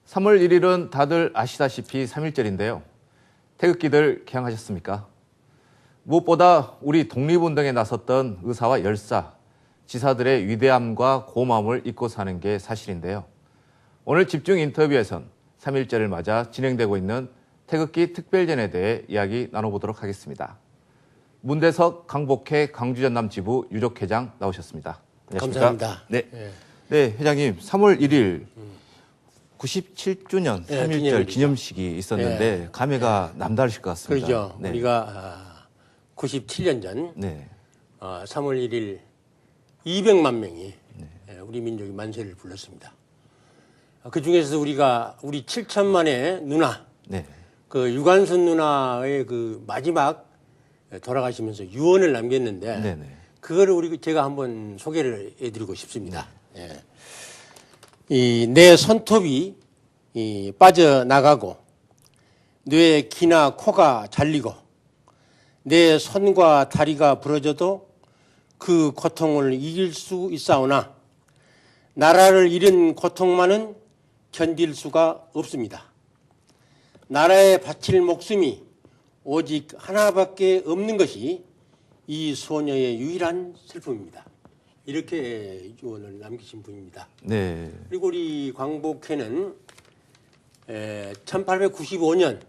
3월 1일은 다들 아시다시피 3.1절인데요. 태극기들 개항하셨습니까? 무엇보다 우리 독립운동에 나섰던 의사와 열사, 지사들의 위대함과 고마움을 잊고 사는 게 사실인데요. 오늘 집중 인터뷰에선 3.1절을 맞아 진행되고 있는 태극기 특별전에 대해 이야기 나눠보도록 하겠습니다. 문대석 강복회 광주전남 지부 유족회장 나오셨습니다. 안녕하십니까? 감사합니다. 네, 회장님 3월 1일 97주년 3.1절 기념식이 있었는데 감회가 남다르실 것 같습니다. 그렇죠. 우리가 97년 전 3월 1일 200만 명이 우리 민족이 만세를 불렀습니다. 그 중에서 우리 7천만의 누나, 그 유관순 누나의 그 마지막 돌아가시면서 유언을 남겼는데 그거를 제가 한번 소개를 해드리고 싶습니다. 내 손톱이 빠져나가고 뇌 귀나 코가 잘리고 내 손과 다리가 부러져도 그 고통을 이길 수 있사오나 나라를 잃은 고통만은 견딜 수가 없습니다. 나라에 바칠 목숨이 오직 하나밖에 없는 것이 이 소녀의 유일한 슬픔입니다. 이렇게 유언을 남기신 분입니다. 그리고 우리 광복회는 1895년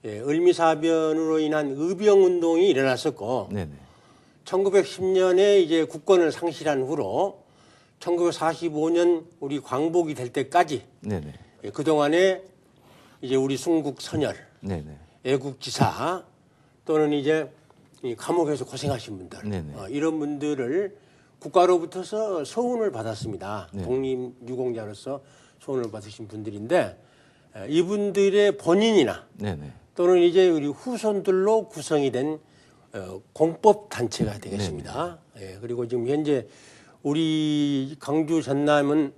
을미사변으로 인한 의병운동이 일어났었고 1910년에 이제 국권을 상실한 후로 1945년 우리 광복이 될 때까지 그동안에 이제 우리 순국 선열, 애국지사 또는 이제 감옥에서 고생하신 분들 이런 분들을 국가로부터서 소원을 받았습니다. 독립유공자로서 소원을 받으신 분들인데 이분들의 본인이나 또는 이제 우리 후손들로 구성이 된 공법 단체가 되겠습니다. 그리고 지금 현재 우리 광주 전남은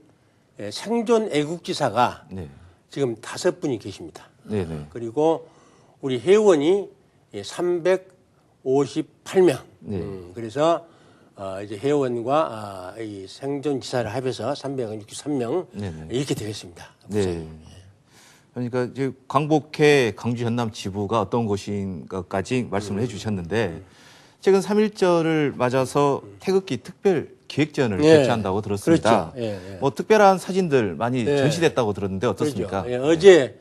생존 애국지사가 지금 5분이 계십니다. 그리고 우리 회원이 358명. 그래서 이제 회원과 이 생존 지사를 합해서 363명 이렇게 되겠습니다. 그러니까 이제 광복회 광주 전남 지부가 어떤 곳인가까지 말씀을 해주셨는데 최근 3.1절을 맞아서 태극기 특별 기획전을 개최한다고 들었습니다. 뭐 특별한 사진들 많이 전시됐다고 들었는데 어떻습니까? 어제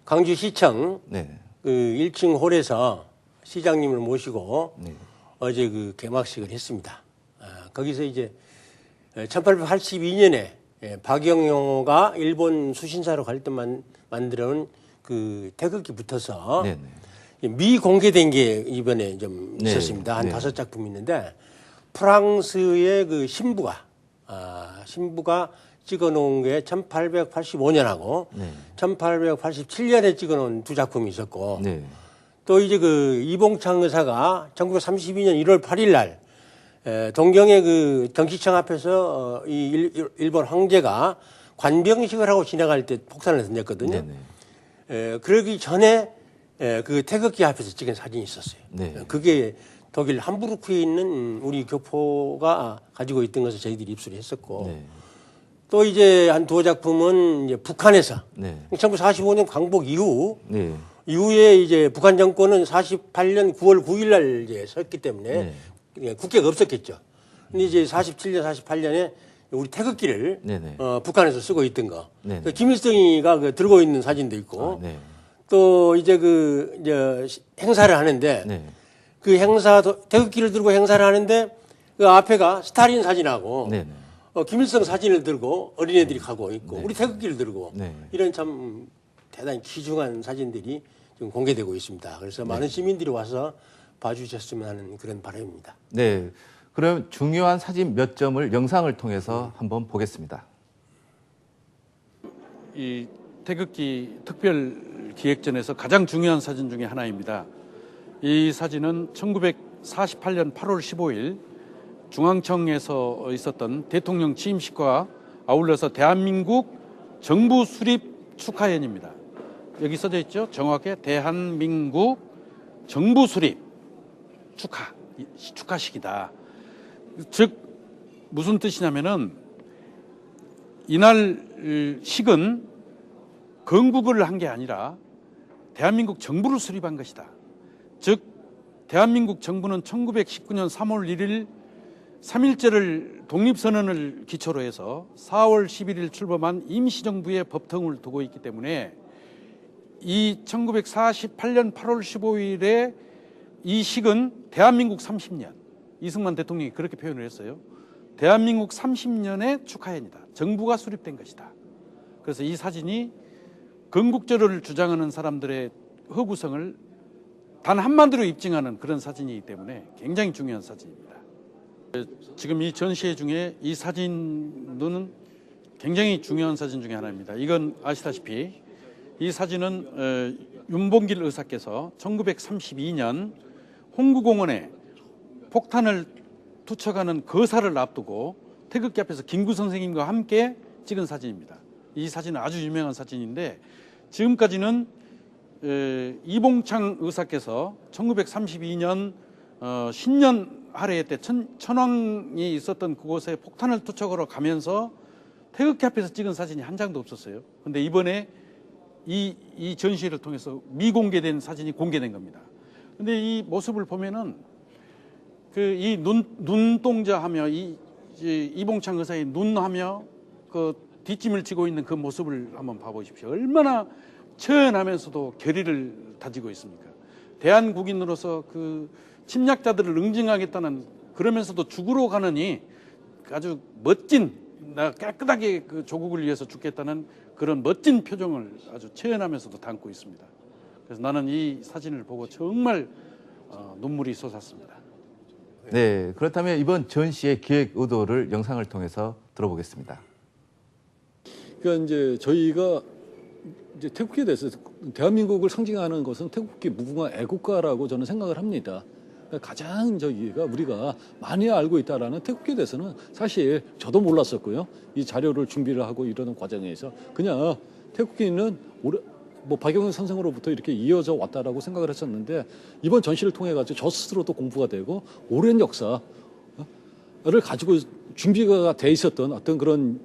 광주시청 그 1층 홀에서 시장님을 모시고 어제 그 개막식을 했습니다. 거기서 이제 1882년에 박영용호가 일본 수신사로 갈 때 만들어온 그 태극기 붙어서 미공개된 게 이번에 좀 있었습니다. 한 5작품 있는데 프랑스의 그 신부가 찍어놓은 게 1885년하고 1887년에 찍어놓은 2작품이 있었고 또 이제 그 이봉창 의사가 1932년 1월 8일 날 동경의 그 정치청 앞에서 이 일본 황제가 관병식을 하고 지나갈 때 폭탄을 던졌거든요. 그러기 전에 그 태극기 앞에서 찍은 사진이 있었어요. 그게 독일 함부르크에 있는 우리 교포가 가지고 있던 것을 저희들이 입수를 했었고 또 이제 한 2작품은 이제 북한에서 1945년 광복 이후에 이제 북한 정권은 48년 9월 9일 날 이제 섰기 때문에 국회가 없었겠죠. 근데 이제 47년, 48년에 우리 태극기를 북한에서 쓰고 있던 거. 김일성이가 그 들고 있는 사진도 있고 또 이제 이제 행사를 하는데 그 태극기를 들고 행사를 하는데 그 앞에가 스탈린 사진하고 김일성 사진을 들고 어린애들이 가고 있고 우리 태극기를 들고 이런 참 대단히 귀중한 사진들이 지금 공개되고 있습니다. 그래서 많은 시민들이 와서 봐주셨으면 하는 그런 바람입니다. 그럼 중요한 사진 몇 점을 영상을 통해서 한번 보겠습니다. 이 태극기 특별 기획전에서 가장 중요한 사진 중에 하나입니다. 이 사진은 1948년 8월 15일 중앙청에서 있었던 대통령 취임식과 아울러서 대한민국 정부 수립 축하연입니다. 여기 써져 있죠? 정확하게 대한민국 정부 수립 축하식이다. 즉 무슨 뜻이냐면은 이날 식은 건국을 한 게 아니라 대한민국 정부를 수립한 것이다. 즉 대한민국 정부는 1919년 3월 1일 3.1절을 독립선언을 기초로 해서 4월 11일 출범한 임시정부의 법통을 두고 있기 때문에 이 1948년 8월 15일에 이 식은 대한민국 30년, 이승만 대통령이 그렇게 표현을 했어요. 대한민국 30년의 축하해니다. 정부가 수립된 것이다. 그래서 이 사진이 건국절을 주장하는 사람들의 허구성을 단 한마디로 입증하는 그런 사진이기 때문에 굉장히 중요한 사진입니다. 지금 이 전시회 중에 이 사진은 굉장히 중요한 사진 중에 하나입니다. 이건 아시다시피 이 사진은 윤봉길 의사께서 1932년 홍구공원에 폭탄을 투척하는 거사를 앞두고 태극기 앞에서 김구 선생님과 함께 찍은 사진입니다. 이 사진은 아주 유명한 사진인데 지금까지는 이봉창 의사께서 1932년 신년 할애 때 천황이 있었던 그곳에 폭탄을 투척하러 가면서 태극기 앞에서 찍은 사진이 한 장도 없었어요. 그런데 이번에 이 전시회를 통해서 미공개된 사진이 공개된 겁니다. 그런데 이 모습을 보면은 이 눈동자 하며 이봉창 의사의 눈하며 그 뒷짐을 지고 있는 그 모습을 한번 봐보십시오. 얼마나 처연하면서도 결의를 다지고 있습니까? 대한국인으로서 그 침략자들을 응징하겠다는, 그러면서도 죽으러 가느니 아주 멋진, 깨끗하게 그 조국을 위해서 죽겠다는 그런 멋진 표정을 아주 처연하면서도 담고 있습니다. 그래서 나는 이 사진을 보고 정말 눈물이 솟았습니다. 네, 그렇다면 이번 전시의 기획 의도를 영상을 통해서 들어보겠습니다. 그러니까 이제 저희가 이제 태극기에 대해서 대한민국을 상징하는 것은 태극기 무궁화 애국가라고 저는 생각을 합니다. 그러니까 가장 우리가 많이 알고 있다라는 태극기에 대해서는 사실 저도 몰랐었고요. 이 자료를 준비를 하고 이러는 과정에서 그냥 태극기는 박영선 선생으로부터 이렇게 이어져 왔다라고 생각을 했었는데 이번 전시를 통해 가지고 저 스스로도 공부가 되고 오랜 역사를 가지고 준비가 돼 있었던 어떤 그런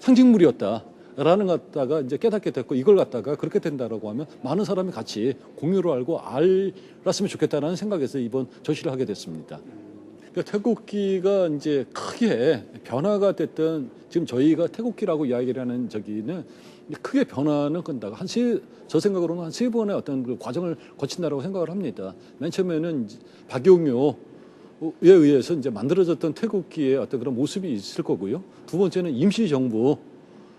상징물이었다라는 것 갖다가 이제 깨닫게 됐고 이걸 갖다가 그렇게 된다라고 하면 많은 사람이 같이 공유를 알고 알았으면 좋겠다라는 생각에서 이번 전시를 하게 됐습니다. 그러니까 태극기가 이제 크게 변화가 됐던 지금 저희가 태극기라고 이야기를 하는 저기는 크게 변화는 건다가 저 생각으로는 한 3번의 어떤 그 과정을 거친다라고 생각을 합니다. 맨 처음에는 박용효에 의해서 이제 만들어졌던 태극기의 어떤 그런 모습이 있을 거고요. 두 번째는 임시정부,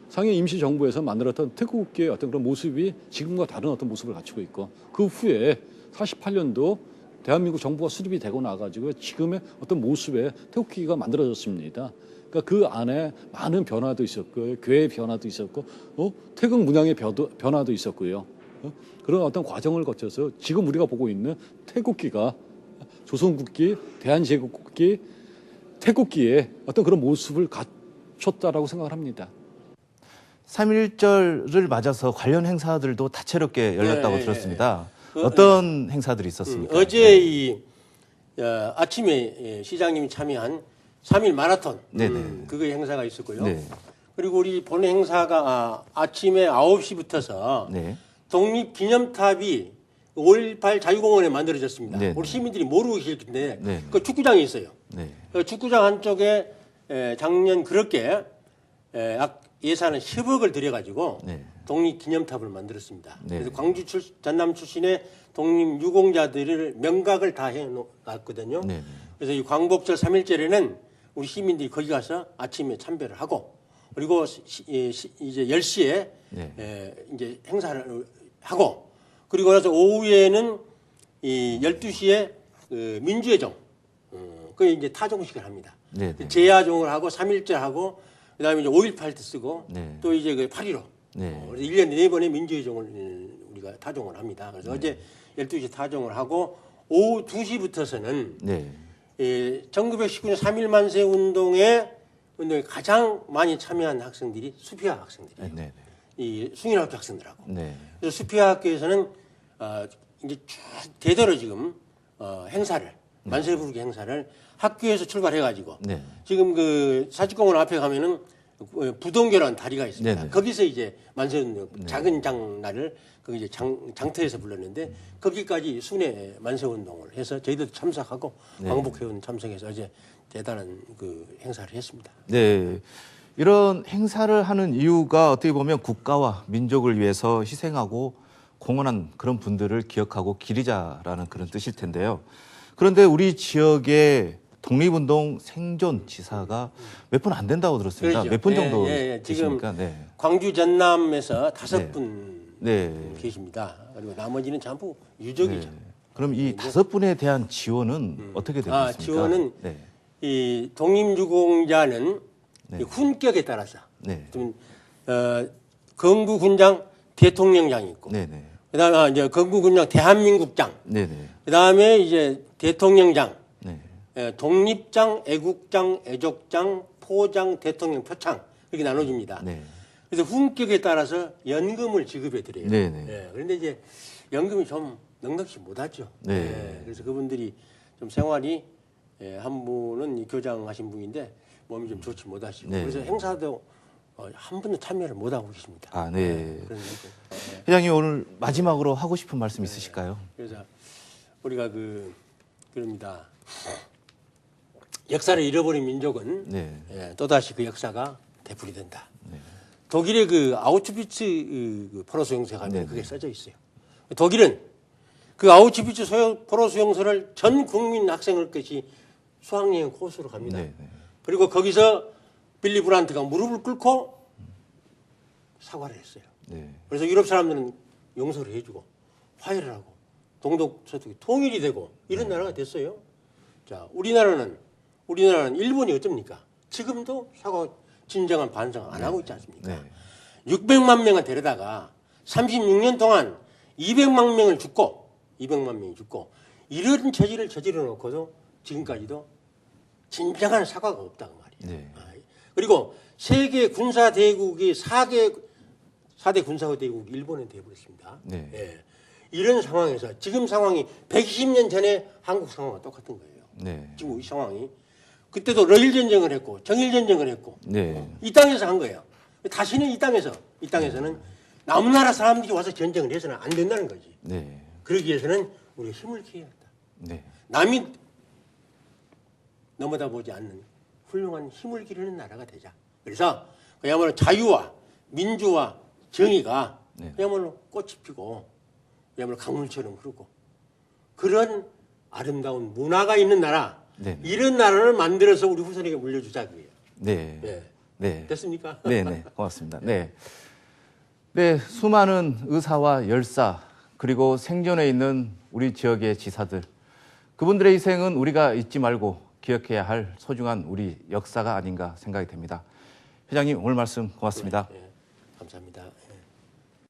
상해 임시정부에서 만들었던 태극기의 어떤 그런 모습이 지금과 다른 어떤 모습을 갖추고 있고 그 후에 48년도 대한민국 정부가 수립이 되고 나가지고 지금의 어떤 모습의 태극기가 만들어졌습니다. 그러니까 그 안에 많은 변화도 있었고 교회의 변화도 있었고 태극 문양의 변화도 있었고요. 그런 어떤 과정을 거쳐서 지금 우리가 보고 있는 태극기가 조선국기, 대한제국국기, 태극기의 어떤 그런 모습을 갖췄다라고 생각을 합니다. 3.1절을 맞아서 관련 행사들도 다채롭게 열렸다고 들었습니다. 어떤 행사들이 있었습니까? 어제 아침에 시장님이 참여한 3.1 마라톤 그거 행사가 있었고요. 네. 그리고 우리 본 행사가 아침에 9시부터서 독립기념탑이 5.18 자유공원에 만들어졌습니다. 네. 우리 시민들이 모르고 계실 텐데 네. 그 축구장이 있어요. 네. 그 축구장 한쪽에 작년 그렇게 예산을 10억을 들여가지고 독립기념탑을 만들었습니다. 네. 그래서 광주 전남 출신의 독립유공자들을 명각을 다 해놨거든요. 네. 그래서 이 광복절 3.1절에는 우리 시민들이 거기 가서 아침에 참배를 하고 그리고 이제 10시에 이제 행사를 하고 그리고 나서 오후에는 이 12시에 민주회종 그 이제 타종식을 합니다. 제야종을 하고 3.1절 하고 그다음에 이제 5.18때 쓰고 또 이제 그 8.15 그래서 1년에 4번의 민주회종을 우리가 타종을 합니다. 그래서 어제 12시 타종을 하고 오후 2시부터서는 1919년 3.1 만세 운동에 가장 많이 참여한 학생들이 수피아 학생들이에요. 이 숭일학교 학생들하고. 그래서 수피아 학교에서는 이제 쭉 대대로 지금 행사를 만세 부르기 행사를 학교에서 출발해가지고 지금 그 사직공원 앞에 가면은 부동교라는 다리가 있습니다. 네네. 거기서 이제 만세운동 작은 장날을 그 이제 장터에서 불렀는데 거기까지 순회 만세운동을 해서 저희들도 참석하고 광복회원 참석해서 어제 대단한 그 행사를 했습니다. 네. 이런 행사를 하는 이유가 어떻게 보면 국가와 민족을 위해서 희생하고 공헌한 그런 분들을 기억하고 기리자라는 그런 뜻일 텐데요. 그런데 우리 지역의 독립운동 생존 지사가 몇 분 안 된다고 들었습니다. 그렇죠. 몇 분 정도 지금 계십니까? 네. 광주 전남에서 5분 네. 계십니다. 그리고 나머지는 전부 유족이죠. 네. 그럼 이 5분에 대한 지원은 어떻게 되고 있습니까? 지원은 네. 이 독립유공자는 이 훈격에 따라서 네. 좀 건국군장 대통령장이 있고, 네네. 그다음에 이제 건국군장 대한민국장, 네네. 그다음에 이제 대통령장, 네. 독립장, 애국장, 애족장, 포장, 대통령 표창 이렇게 나눠집니다. 네. 그래서 훈격에 따라서 연금을 지급해 드려요. 네네. 예, 그런데 이제 연금이 좀 넉넉히 못하죠. 네. 예, 그래서 그분들이 좀 생활이 한 분은 이 교장하신 분인데 몸이 좀 좋지 못하시고 네. 그래서 행사도 한 번도 참여를 못 하고 계십니다. 아, 네. 그런 회장님 오늘 마지막으로 하고 싶은 말씀 있으실까요? 그래서 우리가 그럽니다. 역사를 잃어버린 민족은 네. 또다시 그 역사가 되풀이된다. 독일의 그 아우슈비츠 그 포로 수용소에 가면 그게 써져 있어요. 독일은 그 아우슈비츠 포로 수용소를 전 국민 학생을 것이 수학여행 코스로 갑니다. 네. 그리고 거기서 빌리 브란트가 무릎을 꿇고 사과를 했어요. 네. 그래서 유럽 사람들은 용서를 해주고 화해를 하고 동독 서독이 통일이 되고 이런 나라가 됐어요. 자, 우리나라는 일본이 어쩝니까? 지금도 사과 진정한 반성 안 하고 있지 않습니까? 네. 600만 명을 데려다가 36년 동안 200만 명이 죽고 이런 처지를 저지러 놓고도 지금까지도 진정한 사과가 없다고 말이에요. 네. 그리고 세계 군사 대국이 4대 군사 대국 일본에 되어버렸습니다. 네. 예. 이런 상황에서 지금 상황이 120년 전에 한국 상황과 똑같은 거예요. 네. 지금 이 상황이 그때도 러일 전쟁을 했고 정일 전쟁을 했고 네. 이 땅에서 한 거예요. 다시는 이 땅에서는 남은 나라 사람들이 와서 전쟁을 해서는 안 된다는 거지. 네. 그러기 위해서는 우리가 힘을 키워야 한다. 네. 남이 넘어다 보지 않는 훌륭한 힘을 기르는 나라가 되자. 그래서 그야말로 자유와 민주와 정의가 그야말로 꽃이 피고 그야말로 강물처럼 흐르고 그런 아름다운 문화가 있는 나라 이런 나라를 만들어서 우리 후손에게 물려주자 그게요. 네. 네. 네. 됐습니까? 네, 네. 고맙습니다. 네. 네, 수많은 의사와 열사 그리고 생존해 있는 우리 지역의 지사들 그분들의 희생은 우리가 잊지 말고 기억해야 할 소중한 우리 역사가 아닌가 생각이 됩니다. 회장님 오늘 말씀 고맙습니다. 네, 감사합니다.